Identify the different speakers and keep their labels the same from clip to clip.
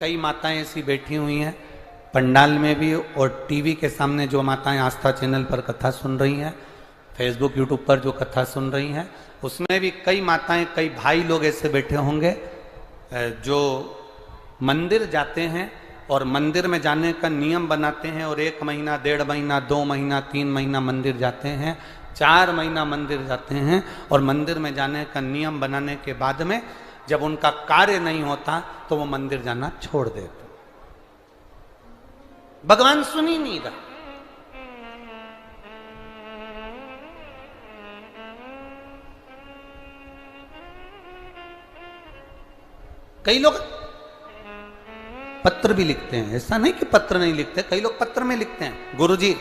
Speaker 1: कई माताएं ऐसी बैठी हुई हैं पंडाल में भी और टीवी के सामने जो माताएं आस्था चैनल पर कथा सुन रही हैं, फेसबुक यूट्यूब पर जो कथा सुन रही हैं, उसमें भी कई माताएं कई भाई लोग ऐसे बैठे होंगे जो मंदिर जाते हैं और मंदिर में जाने का नियम बनाते हैं और 1 महीना 1.5 महीना 2 महीना 3 महीना मंदिर जाते हैं, 4 महीना मंदिर जाते हैं और मंदिर में जाने का नियम बनाने के बाद में जब उनका कार्य नहीं होता तो वो मंदिर जाना छोड़ देते। भगवान सुन ही नहीं रहा। कई लोग पत्र भी लिखते हैं, ऐसा नहीं कि पत्र नहीं लिखते, कई लोग पत्र में लिखते हैं, गुरुजी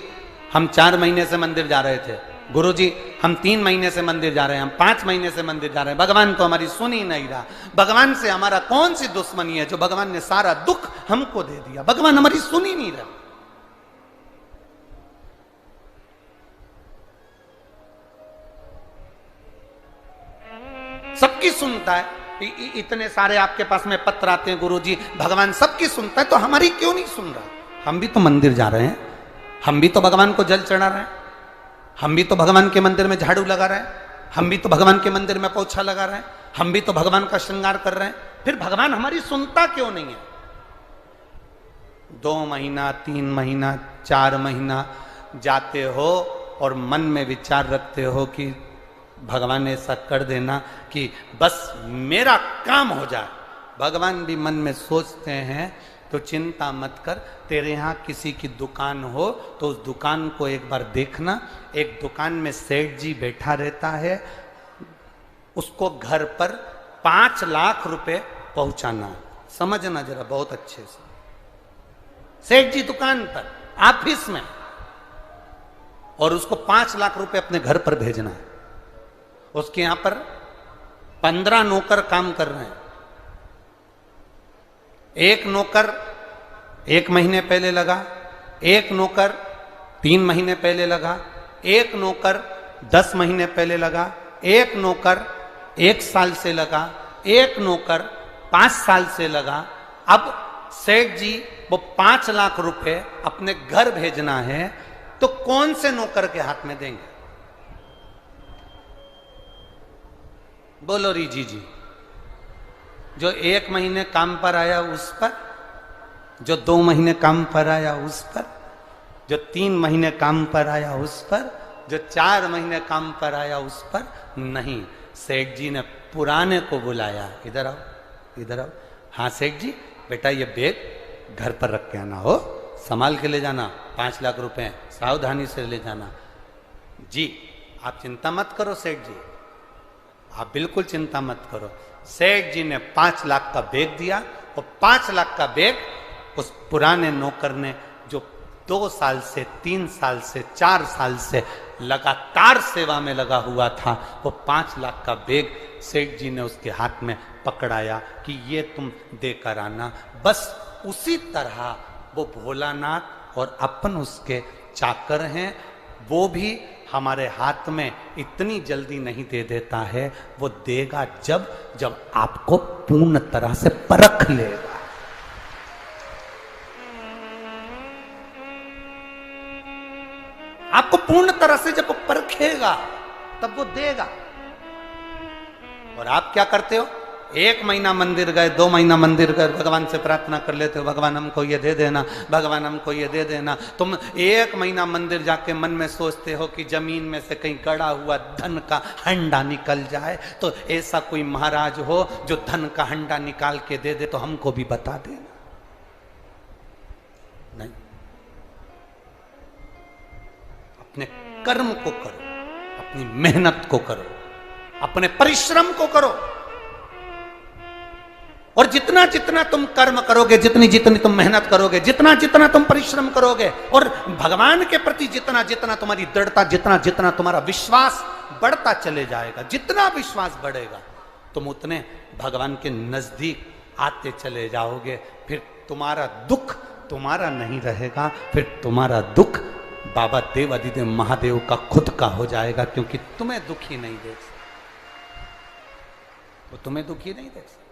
Speaker 1: हम 4 महीने से मंदिर जा रहे थे, गुरुजी हम 3 महीने से मंदिर जा रहे हैं, हम 5 महीने से मंदिर जा रहे हैं, भगवान तो हमारी सुन ही नहीं रहा। भगवान से हमारा कौन सी दुश्मनी है जो भगवान ने सारा दुख हमको दे दिया, भगवान हमारी सुन ही नहीं रहा। सबकी सुनता है, इतने सारे आपके पास में पत्र आते हैं, गुरुजी भगवान सबकी सुनता है तो हमारी क्यों नहीं सुन रहा? हम भी तो मंदिर जा रहे हैं, हम भी तो भगवान को जल चढ़ा रहे हैं, हम भी तो भगवान के मंदिर में झाड़ू लगा रहे हैं, हम भी तो भगवान के मंदिर में पोछा लगा रहे हैं, हम भी तो भगवान का श्रृंगार कर रहे हैं, फिर भगवान हमारी सुनता क्यों नहीं है? 2 महीना 3 महीना 4 महीना जाते हो और मन में विचार रखते हो कि भगवान ऐसा कर देना कि बस मेरा काम हो जाए। भगवान भी मन में सोचते हैं तो चिंता मत कर, तेरे यहाँ किसी की दुकान हो तो उस दुकान को एक बार देखना। एक दुकान में सेठ जी बैठा रहता है, उसको घर पर 5 लाख रुपए पहुंचाना। समझना जरा बहुत अच्छे से, सेठ जी दुकान पर ऑफिस में और उसको 5 लाख रुपए अपने घर पर भेजना है। उसके यहां पर 15 नौकर काम कर रहे हैं। एक नौकर 1 महीने पहले लगा, एक नौकर 3 महीने पहले लगा, एक नौकर 10 महीने पहले लगा, एक नौकर 1 साल से लगा, एक नौकर 5 साल से लगा। अब सेठ जी वो 5 लाख रुपए अपने घर भेजना है तो कौन से नौकर के हाथ में देंगे? बोलो रीजी जी, जो 1 महीने काम पर आया उस पर, जो 2 महीने काम पर आया उस पर, जो 3 महीने काम पर आया उस पर, जो 4 महीने काम पर आया उस पर नहीं। सेठ जी ने पुराने को बुलाया, इधर आओ इधर आओ। हाँ सेठ जी, बेटा ये बैग घर पर रख के आना, हो संभाल के ले जाना, 5 लाख रुपए सावधानी से ले जाना। जी आप चिंता मत करो सेठ जी, आप बिल्कुल चिंता मत करो। सेठ जी ने 5 लाख का बैग दिया और 5 लाख का बैग उस पुराने नौकर ने जो 2 साल से 3 साल से 4 साल से लगातार सेवा में लगा हुआ था, वो 5 लाख का बैग सेठ जी ने उसके हाथ में पकड़ाया कि ये तुम देकर आना। बस उसी तरह वो भोलानाथ और अपन उसके चाकर हैं, वो भी हमारे हाथ में इतनी जल्दी नहीं दे देता है, वो देगा जब जब आपको पूर्ण तरह से परख लेगा। आपको पूर्ण तरह से जब वो परखेगा तब वो देगा। और आप क्या करते हो? 1 महीना मंदिर गए, 2 महीना मंदिर गए, भगवान से प्रार्थना कर लेते हो, भगवान हमको ये दे देना, भगवान हमको ये दे देना। तुम 1 महीना मंदिर जाके मन में सोचते हो कि जमीन में से कहीं गड़ा हुआ धन का हंडा निकल जाए, तो ऐसा कोई महाराज हो जो धन का हंडा निकाल के दे दे तो हमको भी बता देना। नहीं, अपने कर्म को करो, अपनी मेहनत को करो, अपने परिश्रम को करो। और जितना जितना तुम कर्म करोगे, जितनी जितनी तुम मेहनत करोगे, जितना जितना तुम परिश्रम करोगे और भगवान के प्रति जितना जितना तुम्हारी दृढ़ता, जितना जितना तुम्हारा विश्वास बढ़ता चले जाएगा, जितना विश्वास बढ़ेगा तुम उतने भगवान के नजदीक आते चले जाओगे। फिर तुम्हारा दुख तुम्हारा नहीं रहेगा, फिर तुम्हारा दुख बाबा देव अधिदेव महादेव का खुद का हो जाएगा, क्योंकि तुम्हें दुखी नहीं देख सकते, वो तुम्हें दुखी नहीं देख सकते।